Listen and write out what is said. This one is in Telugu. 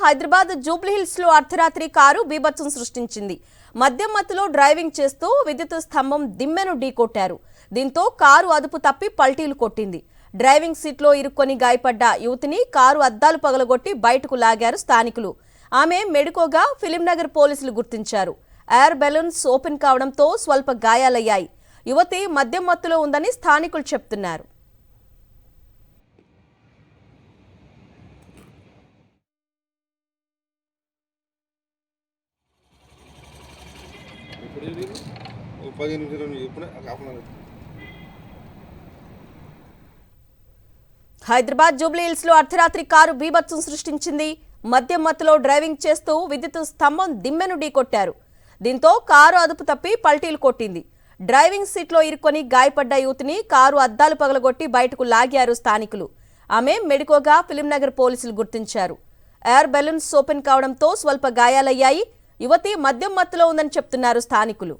హైదరాబాద్ జూబ్లీహిల్స్ లో అర్ధరాత్రి కారు బీభత్సం సృష్టించింది. మద్యం మత్తులో డ్రైవింగ్ చేస్తూ విద్యుత్ స్తంభం దిమ్మెను ఢీకొట్టారు. దీంతో కారు అదుపు తప్పి పల్టీలు కొట్టింది. డ్రైవింగ్ సీట్లో ఇరుక్కొని గాయపడ్డ యువతిని కారు అద్దాలు పగలగొట్టి బయటకు లాగారు స్థానికులు. ఆమె మెడికోగా ఫిలింనగర్ పోలీసులు గుర్తించారు. ఎయిర్ బెలూన్స్ ఓపెన్ కావడంతో స్వల్ప గాయాలయ్యాయి. యువతి మద్యం మత్తులో ఉందని స్థానికులు చెప్తున్నారు. హైదరాబాద్ జూబ్లీహిల్స్ లో అర్ధరాత్రి కారు బీభత్సం సృష్టించింది. మద్యం మత్తులో డ్రైవింగ్ చేస్తూ విద్యుత్ స్తంభం దిమ్మెను ఢీకొట్టారు. దీంతో కారు అదుపు తప్పి పల్టీలు కొట్టింది. డ్రైవింగ్ సీట్లో ఇరుక్కొని గాయపడ్డ యువతిని కారు అద్దాలు పగలగొట్టి బయటకు లాగారు స్థానికులు. ఆమె మెడికోగా ఫిలింనగర్ పోలీసులు గుర్తించారు. ఎయిర్ బెలూన్స్ ఓపెన్ కావడంతో స్వల్ప గాయాలయ్యాయి. యువతి మద్యం మత్తులో ఉందని చెప్తున్నారు స్థానికులు.